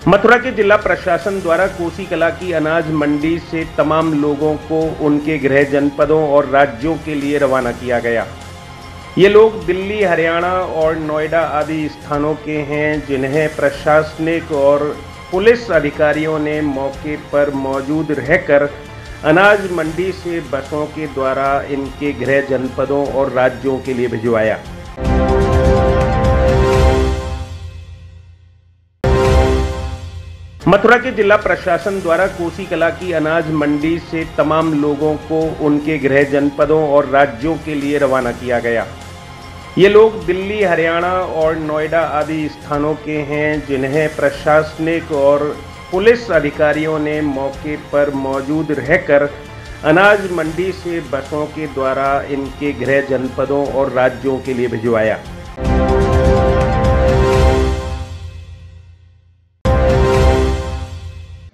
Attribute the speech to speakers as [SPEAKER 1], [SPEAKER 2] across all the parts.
[SPEAKER 1] मथुरा के जिला प्रशासन द्वारा कोसी कला की अनाज मंडी से तमाम लोगों को उनके गृह जनपदों और राज्यों के लिए रवाना किया गया। ये लोग दिल्ली, हरियाणा और नोएडा आदि स्थानों के हैं, जिन्हें प्रशासनिक और पुलिस अधिकारियों ने मौके पर मौजूद रहकर अनाज मंडी से बसों के द्वारा इनके गृह जनपदों और राज्यों के लिए भिजवाया। मथुरा के जिला प्रशासन द्वारा कोसी कला की अनाज मंडी से तमाम लोगों को उनके गृह जनपदों और राज्यों के लिए रवाना किया गया। ये लोग दिल्ली, हरियाणा और नोएडा आदि स्थानों के हैं, जिन्हें प्रशासनिक और पुलिस अधिकारियों ने मौके पर मौजूद रहकर अनाज मंडी से बसों के द्वारा इनके गृह जनपदों और राज्यों के लिए भिजवाया।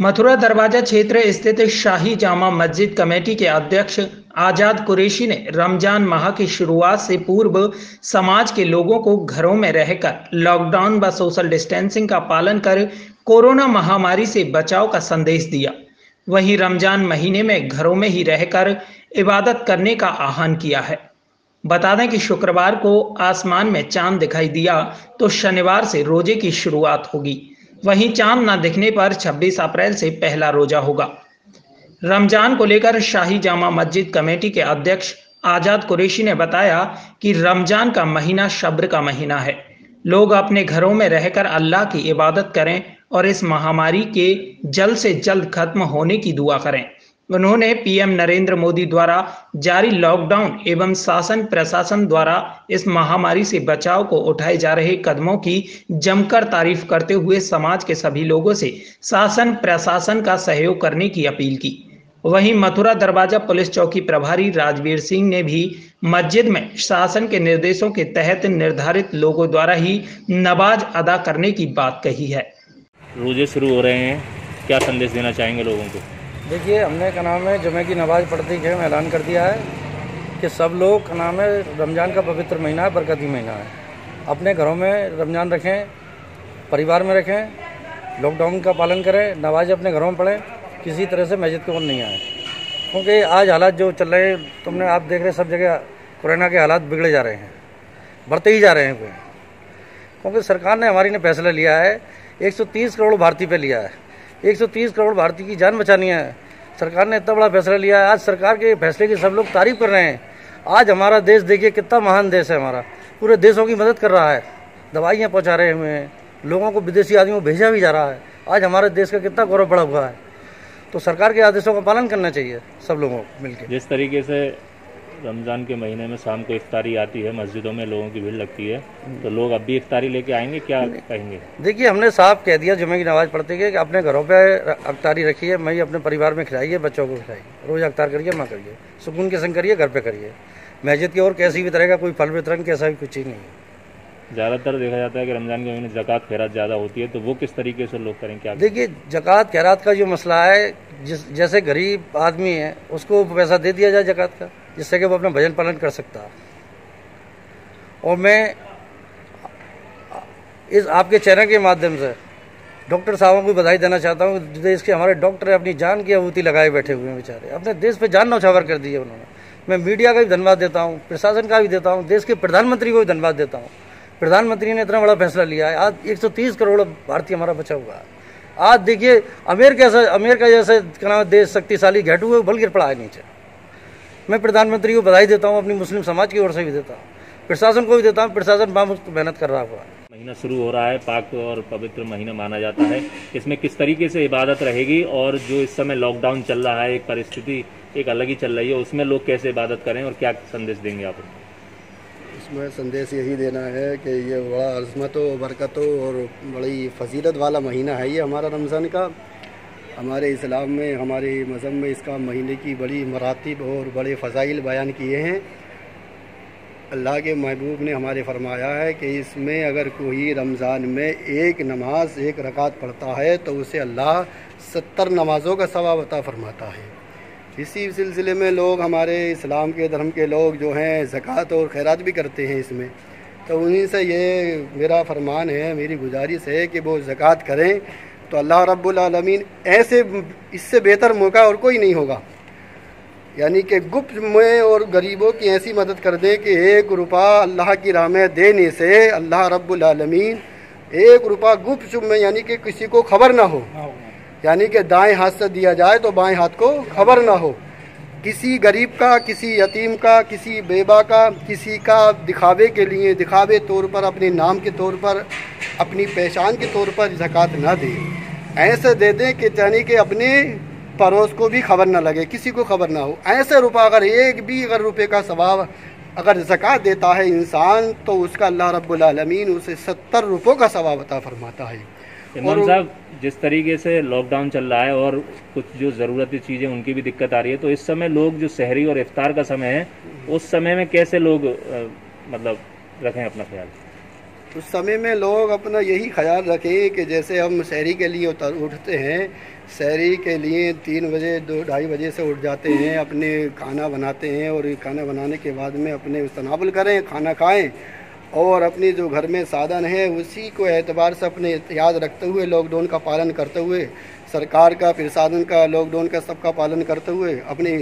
[SPEAKER 2] मथुरा दरवाजा क्षेत्र स्थित शाही जामा मस्जिद कमेटी के अध्यक्ष आजाद कुरैशी ने रमजान माह की शुरुआत से पूर्व समाज के लोगों को घरों में रहकर लॉकडाउन व सोशल डिस्टेंसिंग का पालन कर कोरोना महामारी से बचाव का संदेश दिया। वहीं रमजान महीने में घरों में ही रहकर इबादत करने का आह्वान किया है। बता दें कि शुक्रवार को आसमान में चांद दिखाई दिया तो शनिवार से रोजे की शुरुआत होगी। वहीं चांद न दिखने पर 26 अप्रैल से पहला रोजा होगा। रमजान को लेकर शाही जामा मस्जिद कमेटी के अध्यक्ष आजाद कुरैशी ने बताया कि रमजान का महीना सब्र का महीना है। लोग अपने घरों में रहकर अल्लाह की इबादत करें और इस महामारी के जल्द से जल्द खत्म होने की दुआ करें। उन्होंने पीएम नरेंद्र मोदी द्वारा जारी लॉकडाउन एवं शासन प्रशासन द्वारा इस महामारी से बचाव को उठाए जा रहे कदमों की जमकर तारीफ करते हुए समाज के सभी लोगों से शासन प्रशासन का सहयोग करने की अपील की। वहीं मथुरा दरवाजा पुलिस चौकी प्रभारी राजवीर सिंह ने भी मस्जिद में शासन के निर्देशों के तहत निर्धारित लोगों द्वारा ही नमाज अदा करने की बात कही है।
[SPEAKER 3] रोजे शुरू हो रहे हैं, क्या संदेश देना चाहेंगे लोगों को?
[SPEAKER 4] देखिए, हमने का नाम है जुमे की नमाज़ पढ़ते ही ऐलान कर दिया है कि सब लोग का नाम है रमज़ान का पवित्र महीना है, बरकती महीना है। अपने घरों में रमज़ान रखें, परिवार में रखें, लॉकडाउन का पालन करें, नमाज अपने घरों में पढ़ें, किसी तरह से मस्जिद की ओर नहीं आए। क्योंकि आज हालात जो चल रहे हैं, तुमने आप देख रहे सब जगह कोरोना के हालात बिगड़े जा रहे हैं, बढ़ते ही जा रहे हैं। क्योंकि सरकार ने हमारी ने फैसला लिया है, 130 करोड़ भारतीय पे लिया है। 130 करोड़ भारतीय की जान बचानी है। सरकार ने इतना बड़ा फैसला लिया है। आज सरकार के फैसले की सब लोग तारीफ कर रहे हैं। आज हमारा देश देखिए कितना महान देश है हमारा, पूरे देशों की मदद कर रहा है, दवाइयाँ पहुँचा रहे हुए हैं, लोगों को विदेशी आदमियों को भेजा भी जा रहा है। आज हमारे देश का कितना गौरव बढ़ा हुआ है। तो सरकार के आदेशों का पालन करना चाहिए सब लोगों को मिलकर।
[SPEAKER 3] जिस तरीके से रमज़ान के महीने में शाम को इफ्तारी आती है, मस्जिदों में लोगों की भीड़ लगती है, तो लोग अब भी इफ्तारी लेके आएंगे, क्या कहेंगे?
[SPEAKER 4] देखिए, हमने साफ कह दिया जुमे की नमाज़ पढ़ते कि अपने घरों पे इफ्तारी रखिए, मैं अपने परिवार में खिलाइए, बच्चों को खिलाइए, रोज़ इफ्तार करिए, माँ करिए, सुकून के संग करिए, घर पे करिए। मस्जिद की ओर कैसी भी तरह का कोई फल वितरण कैसा भी कुछ ही नहीं है।
[SPEAKER 3] ज़्यादातर देखा जाता है कि रमज़ान के महीने ज़कात खैरात ज़्यादा होती है, तो वो किस तरीके से लोग करें, क्या?
[SPEAKER 4] देखिए, ज़कात खैरात का जो मसला है, जैसे गरीब आदमी है उसको पैसा दे दिया जाए ज़कात का, जिससे कि वो अपना भजन पालन कर सकता है। और मैं इस आपके चैनल के माध्यम से डॉक्टर साहबों को बधाई देना चाहता हूँ। देश के हमारे डॉक्टर अपनी जान की आहुति लगाए बैठे हुए हैं, बेचारे अपने देश पे जान न्यौछावर कर दी है उन्होंने। मैं मीडिया का भी धन्यवाद देता हूँ, प्रशासन का भी देता हूँ, देश के प्रधानमंत्री को भी धन्यवाद देता हूँ। प्रधानमंत्री ने इतना बड़ा फैसला लिया है। आज 130 करोड़ भारतीय हमारा बचा हुआ है। आज देखिए, अमेरिका जैसे देश शक्तिशाली घाटू है, बल गिर पड़ा है नीचे। मैं प्रधानमंत्री को बधाई देता हूं, अपनी मुस्लिम समाज की ओर से भी देता हूं, प्रशासन को भी देता हूं। प्रशासन बामुश्त मेहनत कर रहा हुआ है।
[SPEAKER 3] महीना शुरू हो रहा है, पाक और पवित्र महीना माना जाता है। इसमें किस तरीके से इबादत रहेगी, और जो इस समय लॉकडाउन चल रहा है, एक परिस्थिति एक अलग ही चल रही है, उसमें लोग कैसे इबादत करें और क्या संदेश देंगे आप?
[SPEAKER 5] इसमें संदेश यही देना है कि ये बड़ा अज़मत व बरकत और बड़ी फजीलत वाला महीना है ये हमारा रमज़ान का। हमारे इस्लाम में, हमारे मज़हब में इसका महीने की बड़ी मरातिब और बड़े फ़ज़ाइल बयान किए हैं। अल्लाह के महबूब ने हमारे फरमाया है कि इसमें अगर कोई रमज़ान में एक नमाज एक रकात पढ़ता है तो उसे अल्लाह 70 नमाज़ों का सवाब अता फरमाता है। इसी सिलसिले में लोग, हमारे इस्लाम के धर्म के लोग जो हैं, ज़कात और खैरात भी करते हैं इसमें। तो उन्हीं से ये मेरा फरमान है, मेरी गुजारिश है कि वो ज़कात करें, तो अल्लाह रब्बुल आलमीन ऐसे इससे बेहतर मौका और कोई नहीं होगा, यानी कि गुप्त में और गरीबों की ऐसी मदद कर दें कि 1 रुपया अल्लाह की राह में देने से अल्लाह रब्बुल आलमीन 1 रुपया गुप्त चुप में, यानी कि किसी को खबर ना हो, यानी कि दाएं हाथ से दिया जाए तो बाएं हाथ को खबर ना हो, किसी गरीब का, किसी यतीम का, किसी बेवा का, किसी का दिखावे के लिए, दिखावे तौर पर, अपने नाम के तौर पर, अपनी पहचान के तौर पर ज़कात ना दे, ऐसे दे दें कि यानी कि अपने पड़ोस को भी खबर ना लगे, किसी को खबर ना हो। ऐसे रुपया अगर एक भी अगर रुपये का सवाब अगर ज़कात देता है इंसान, तो उसका अल्लाह रब्बुल आलमीन उसे 70 रुपयों का सवाब अता फरमाता है।
[SPEAKER 3] इमाम साहब, जिस तरीके से लॉकडाउन चल रहा है और कुछ जो ज़रूरती चीज़ें उनकी भी दिक्कत आ रही है, तो इस समय लोग जो सहरी और इफ्तार का समय है, उस समय में कैसे लोग मतलब रखें अपना ख्याल?
[SPEAKER 5] उस समय में लोग अपना यही ख्याल रखें कि जैसे हम सहरी के लिए उठते हैं, सहरी के लिए 3 बजे 2-2:30 बजे से उठ जाते हैं, अपने खाना बनाते हैं और खाना बनाने के बाद में अपने तनावुल करें, खाना खाएं और अपनी जो घर में साधन है उसी को एतबार से अपने याद रखते हुए, लॉकडाउन का पालन करते हुए, सरकार का, प्रशासन का, लॉकडाउन का सबका पालन करते हुए अपने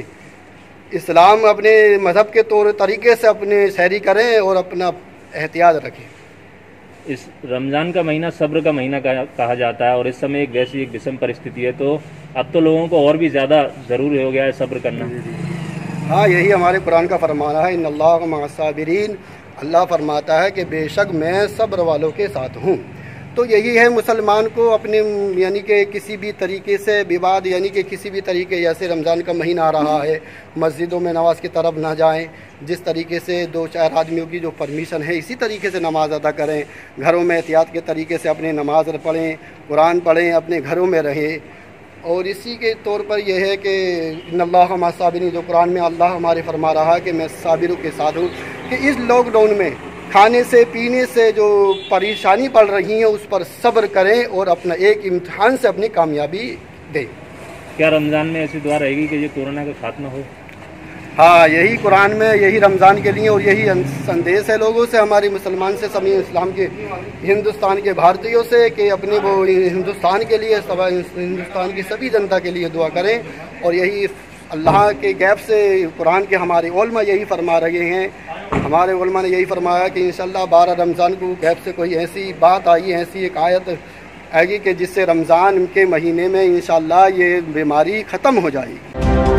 [SPEAKER 5] इस्लाम, अपने मज़हब के तौर तरीके से अपने सहरी करें और अपना एहतियात रखें।
[SPEAKER 3] इस रमज़ान का महीना सब्र का महीना कहा जाता है और इस समय एक वैसी एक विषम परिस्थिति है, तो अब तो लोगों को और भी ज़्यादा ज़रूरी हो गया है सब्र करना।
[SPEAKER 5] हाँ, यही हमारे कुरान का फरमाना है, इन्नल्लाह मअस-साबिरीन। अल्लाह फरमाता है कि बेशक मैं सब्र वालों के साथ हूँ। तो यही है मुसलमान को अपने यानी कि किसी भी तरीके से विवाद, यानी कि किसी भी तरीके, जैसे रमज़ान का महीना आ रहा है, मस्जिदों में नमाज की तरफ ना जाएं, जिस तरीके से 2-4 आदमियों की जो परमिशन है इसी तरीके से नमाज अदा करें, घरों में एहतियात के तरीके से अपने नमाज पढ़ें, कुरान पढ़ें, अपने घरों में रहें। और इसी के तौर पर यह है कि इन्नल्लाह मअस-साबिरीन, जो कुरान में अल्लाह हमारे फरमा रहा है कि मैं साबिरों के साथ हूँ, कि इस लॉकडाउन में खाने से पीने से जो परेशानी पड़ रही है उस पर सब्र करें और अपना एक इम्तिहान से अपनी कामयाबी दें।
[SPEAKER 3] क्या रमज़ान में ऐसी दुआ रहेगी कि ये कोरोना का खात्मा हो?
[SPEAKER 5] हाँ, यही कुरान में, यही रमज़ान के लिए और यही संदेश है लोगों से, हमारे मुसलमान से, सभी इस्लाम के, हिंदुस्तान के भारतीयों से, कि अपने वो हिंदुस्तान के लिए, हिंदुस्तान की सभी जनता के लिए दुआ करें। और यही अल्लाह के गैब से कुरान के हमारे उलमा यही फरमा रहे हैं, हमारे उलमा ने यही फरमाया कि इंशाअल्लाह 12 रमज़ान को गैब से कोई ऐसी बात आई, ऐसी एक आयत आएगी कि जिससे रमज़ान के महीने में इंशाअल्लाह ये बीमारी ख़त्म हो जाएगी।